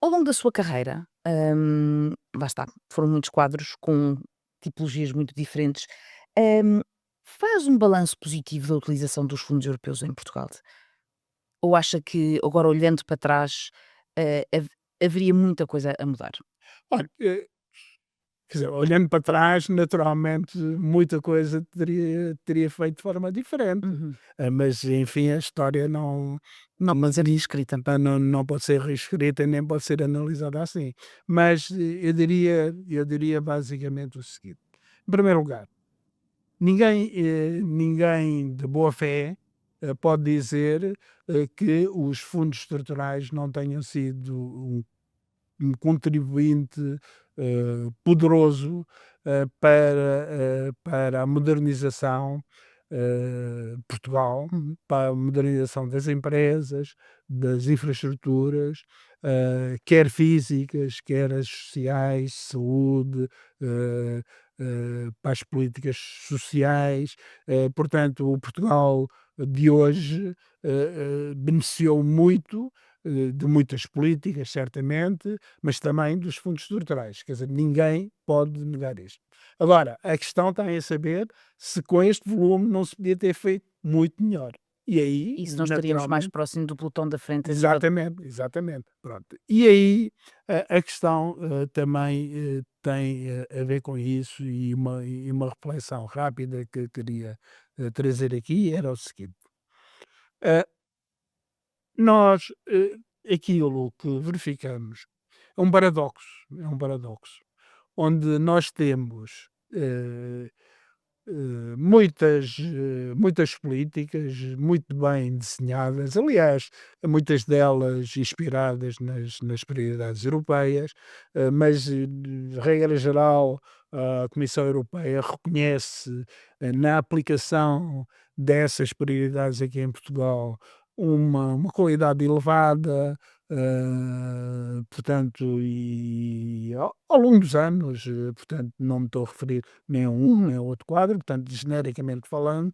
Ao longo da sua carreira, lá está, foram muitos quadros com tipologias muito diferentes. hum, Faz um balanço positivo da utilização dos fundos europeus em Portugal? Ou acha que, agora olhando para trás, haveria muita coisa a mudar? Olha, quer dizer, olhando para trás, naturalmente, muita coisa teria feito de forma diferente. Uhum. Mas, enfim, a história não pode ser reescrita, então não pode ser reescrita nem pode ser analisada assim. Mas eu diria basicamente o seguinte: em primeiro lugar, ninguém de boa fé pode dizer que os fundos estruturais não tenham sido um contribuinte poderoso para a modernização de Portugal, Uhum. para a modernização das empresas, das infraestruturas, quer físicas, quer as sociais, saúde, eh, para as políticas sociais. Portanto, o Portugal de hoje beneficiou muito de muitas políticas, certamente, mas também dos fundos estruturais. Quer dizer, ninguém pode negar isto. Agora, a questão está em saber se com este volume não se podia ter feito muito melhor. E aí, E se nós estaríamos mais naturalmente, próximo do pelotão da frente a nível. exatamente, exatamente, pronto. E aí a questão também tem a ver com isso e uma reflexão rápida que eu queria trazer aqui era o seguinte. eh, Nós, aquilo que verificamos é um paradoxo, onde nós temos, muitas políticas muito bem desenhadas, aliás, muitas delas inspiradas nas prioridades europeias, mas, de regra geral, a Comissão Europeia reconhece, na aplicação dessas prioridades aqui em Portugal, uma qualidade elevada, portanto, e ao longo dos anos, portanto, não me estou a referir nem a um nem a outro quadro, portanto, genericamente falando,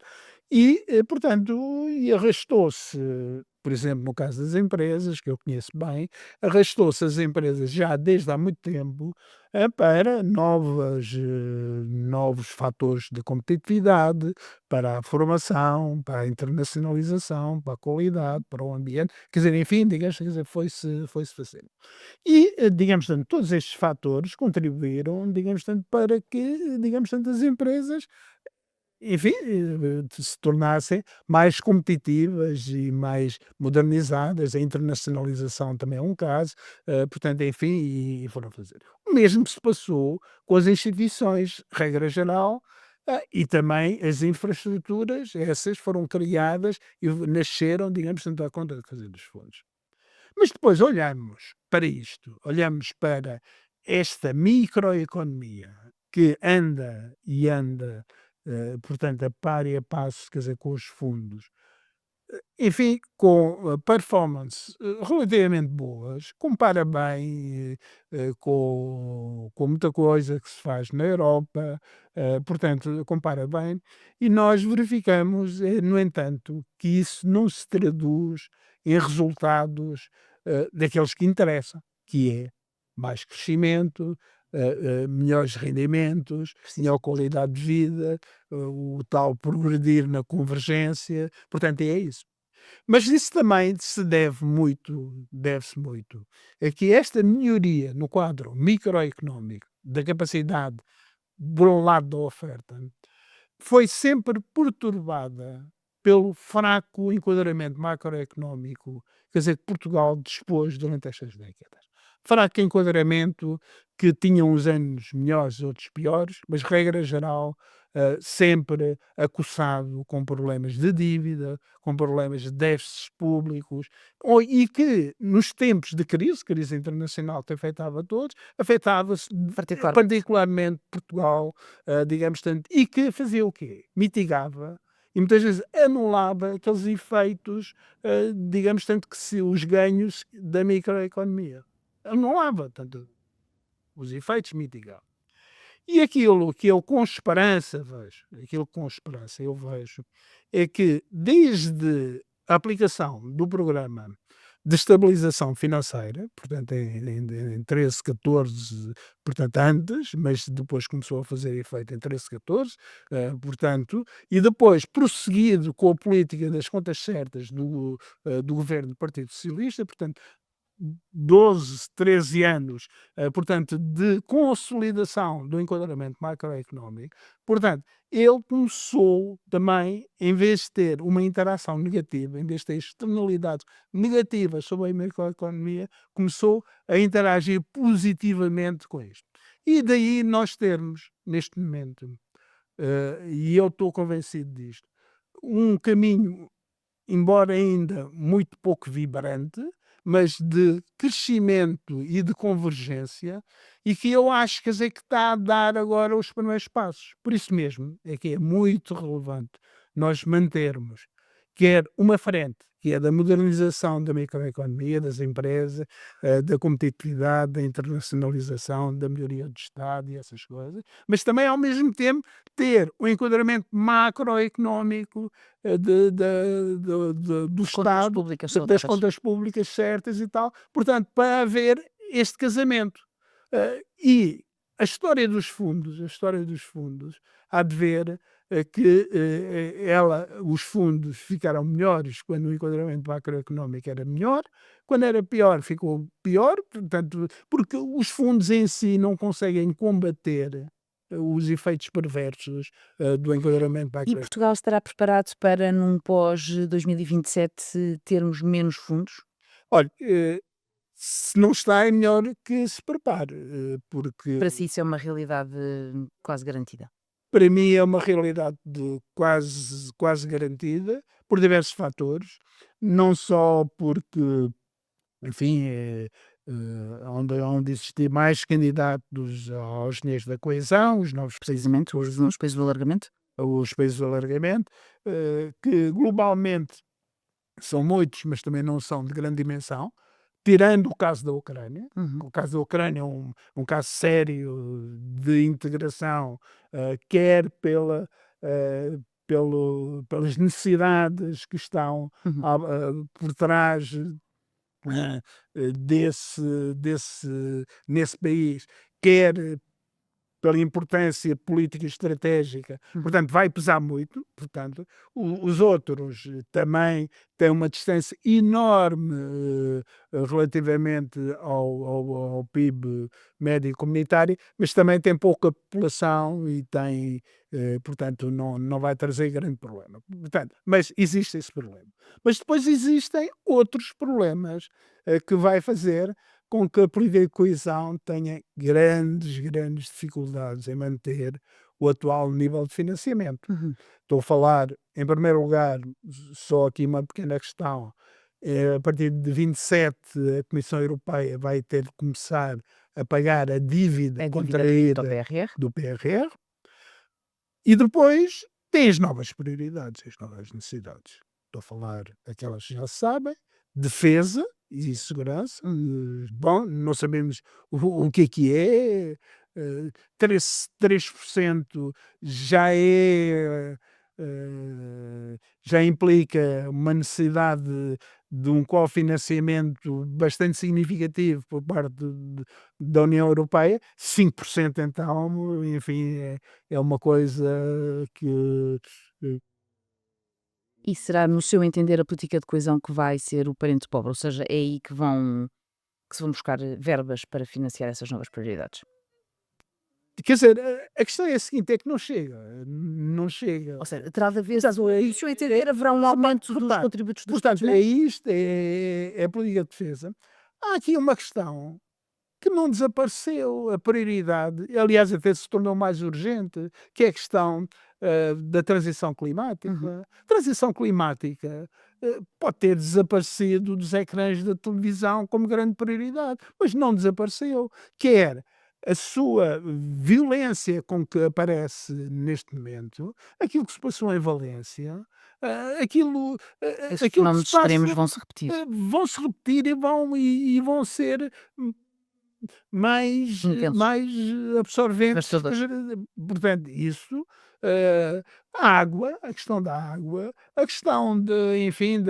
portanto, e arrastou-se, por exemplo, no caso das empresas, que eu conheço bem, arrastou-se as empresas já desde há muito tempo, para novos fatores de competitividade, para a formação, para a internacionalização, para a qualidade, para o ambiente, quer dizer, enfim, digamos, quer dizer, foi-se fazendo. Digamos, portanto, todos estes fatores contribuíram, digamos, tanto para que, digamos, tanto as empresas, enfim, se tornassem mais competitivas e mais modernizadas. A internacionalização também é um caso, portanto, enfim, e foram fazer. O mesmo se passou com as instituições, regra geral, e também as infraestruturas, essas foram criadas e nasceram, digamos, tanto à conta de fazer dos fundos. Mas depois olhamos para isto, olhamos para esta microeconomia que anda e anda, portanto, a par e a passo, quer dizer, com os fundos, enfim, com performance relativamente boas, compara bem com muita coisa que se faz na Europa, portanto, compara bem, e nós verificamos, no entanto, que isso não se traduz em resultados daqueles que interessam, que é mais crescimento, melhores rendimentos, melhor qualidade de vida, o tal progredir na convergência, portanto, é isso. Mas isso também deve-se muito a que esta melhoria no quadro microeconómico da capacidade, por um lado, da oferta, foi sempre perturbada pelo fraco enquadramento macroeconómico, quer dizer, que Portugal dispôs durante estas décadas. Fraco enquadramento que tinha uns anos melhores, outros piores, mas regra geral, sempre acossado com problemas de dívida, com problemas de déficits públicos, e que nos tempos de crise internacional que afetava a todos, afetava-se Particular. particularmente Portugal, digamos tanto, e que fazia o quê? Mitigava e muitas vezes anulava aqueles efeitos, digamos tanto que se os ganhos da microeconomia. Anulava, tanto os efeitos mitigava. E aquilo com esperança eu vejo, é que desde a aplicação do programa de estabilização financeira, portanto em 13, 14, portanto antes, mas depois começou a fazer efeito em 13, 14, portanto, e depois prosseguido com a política das contas certas do governo do Partido Socialista, portanto 12, 13 anos, portanto, de consolidação do enquadramento macroeconómico. Portanto, ele começou também, em vez de ter uma interação negativa, em vez de ter externalidades negativas sobre a macroeconomia, começou a interagir positivamente com isto. E daí nós termos, neste momento, e eu estou convencido disto, um caminho, embora ainda muito pouco vibrante, mas de crescimento e de convergência, e que eu acho, quer dizer, que está a dar agora os primeiros passos. Por isso mesmo é que é muito relevante nós mantermos quer uma frente, que é da modernização da microeconomia, das empresas, da competitividade, da internacionalização, da melhoria do Estado e essas coisas, mas também ao mesmo tempo ter o enquadramento macroeconómico do As contas Estado, públicas das saudáveis. contas públicas certas e tal, portanto, para haver este casamento. E a história dos fundos há de ver que os fundos ficaram melhores quando o enquadramento macroeconómico era melhor, quando era pior ficou pior, portanto, porque os fundos em si não conseguem combater os efeitos perversos do enquadramento E macroeconómico. Portugal estará preparado para num pós-2027 termos menos fundos? Olha, se não está, é melhor que se prepare, porque Para si isso é uma realidade quase garantida? para mim é uma realidade quase garantida, por diversos fatores, não só porque, enfim, onde existir mais candidatos aos dinheiros da coesão, os novos Precisamente os países do alargamento? os países do alargamento, que globalmente são muitos, mas também não são de grande dimensão, tirando o caso da Ucrânia. Uhum. O caso da Ucrânia é um caso sério de integração, quer pelas necessidades que estão Uhum. por trás desse, nesse país, quer pela importância política e estratégica, Uhum. portanto vai pesar muito, portanto, os outros também têm uma distância enorme relativamente ao PIB médio comunitário, mas também tem pouca população e tem, portanto, não vai trazer grande problema. Portanto, mas existe esse problema. Mas depois existem outros problemas que vai fazer com que a política de coesão tenha grandes dificuldades em manter o atual nível de financiamento. Uhum. Estou a falar, em primeiro lugar, só aqui uma pequena questão, a partir de 27 a Comissão Europeia vai ter de começar a pagar a dívida A dívida do contraída PRR? do PRR e depois tem as novas prioridades, as novas necessidades. Estou a falar aquelas que já se sabem, defesa e segurança. Bom, não sabemos o que é. 3% já é. Já implica uma necessidade de um cofinanciamento bastante significativo por parte da União Europeia. 5% então, enfim, é uma coisa que E será, no seu entender, a política de coesão que vai ser o parente pobre? Ou seja, é aí que se vão buscar verbas para financiar essas novas prioridades? quer dizer, a questão é a seguinte, é que não chega, não chega. Ou seja, terá de haver, Portanto, é no seu entender, haverá um aumento dos repare, contributos dos portanto, Estados-membros? é isto, é a política de defesa. Há aqui uma questão que não desapareceu, a prioridade, aliás até se tornou mais urgente, que é a questão, da transição Uhum. climática. Transição climática, pode ter desaparecido dos ecrãs da televisão como grande prioridade, mas não desapareceu. Quer a sua violência com que aparece neste momento, aquilo que se passou em Valência, Esses aquilo que se fenómenos extremos passa, vão-se repetir, vão se repetir e vão ser mais intensos, mais absorventes, devastadores. portanto, isso, a água, a questão da água, a questão de, enfim,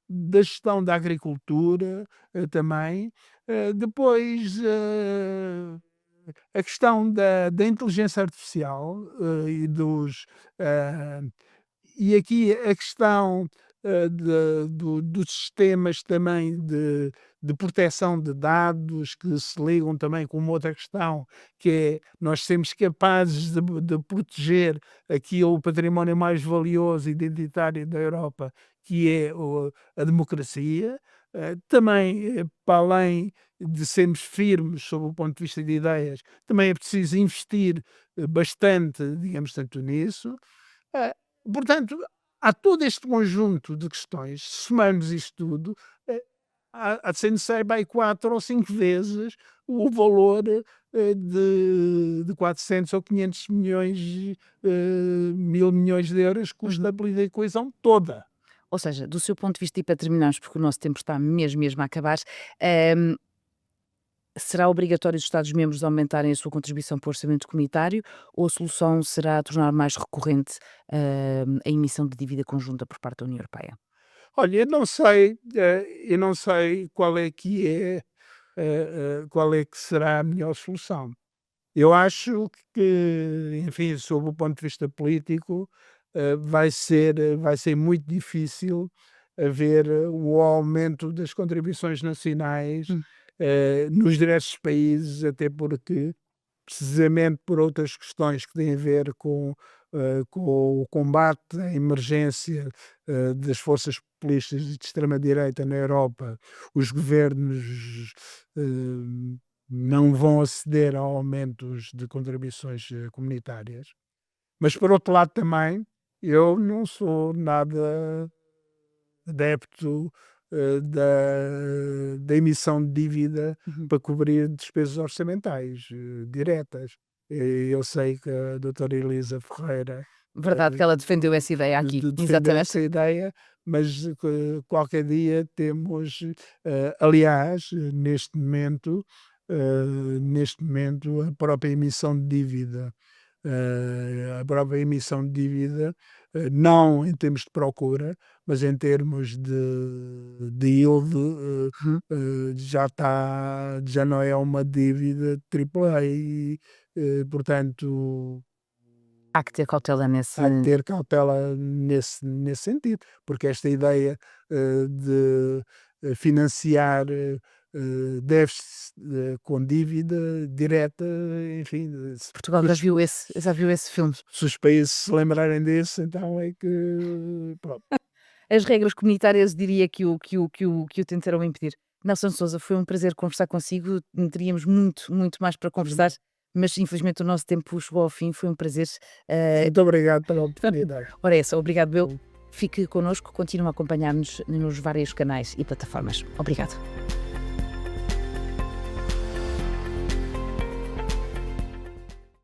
da gestão da agricultura, também. Depois, a questão da inteligência artificial, e dos, eh, e aqui a questão, dos sistemas também de proteção de dados que se ligam também com uma outra questão, que é nós sermos capazes de proteger aquilo, o património mais valioso e identitário da Europa, que é a democracia. Também, para além de sermos firmes sob o ponto de vista de ideias, também é preciso investir, bastante, digamos, tanto nisso. Eh, Portanto, há todo este conjunto de questões, se somarmos isto tudo, eh, há de ser necessário para aí 4 ou 5 vezes o valor, de 400 ou 500 milhões, 1.000 milhões de euros que custa Uhum. a política de coesão toda. Ou seja, do seu ponto de vista, e para terminarmos, porque o nosso tempo está mesmo, mesmo a acabar, hum, será obrigatório os Estados-membros aumentarem a sua contribuição para o orçamento comunitário ou a solução será tornar mais recorrente, a emissão de dívida conjunta por parte da União Europeia? Olha, eu não sei qual é que será a melhor solução. Eu acho que, enfim, sob o ponto de vista político, vai ser muito difícil haver, o aumento das contribuições nacionais, Hum. nos diversos países, até porque, precisamente por outras questões que têm a ver com o combate à emergência, das forças populistas e de extrema-direita na Europa, os governos, não vão aceder a aumentos de contribuições, comunitárias. Mas, por outro lado, também, eu não sou nada adepto, da emissão de dívida Uhum. para cobrir despesas orçamentais, diretas. Eu sei que a doutora Elisa Ferreira, Verdade que ela defendeu essa ideia aqui, defende exatamente. essa ideia, mas qualquer dia temos, aliás, neste momento, a própria emissão de dívida, não em termos de procura, mas em termos de yield, Uhum. já não é uma dívida triplo A e, portanto, Há que ter cautela nesse. há que ter cautela nesse sentido, porque esta ideia, de, financiar, déficit, com dívida direta, enfim, Portugal já viu esse filme. se os países se lembrarem disso, então é que pronto. As regras comunitárias diria que o tentarão impedir. Nelson Sousa, foi um prazer conversar consigo, teríamos muito, muito mais para conversar, mas infelizmente o nosso tempo chegou ao fim, foi um prazer. Muito obrigado pela oportunidade. Ora essa, obrigado eu. Fique connosco, continue a acompanhar-nos nos vários canais e plataformas. Obrigado.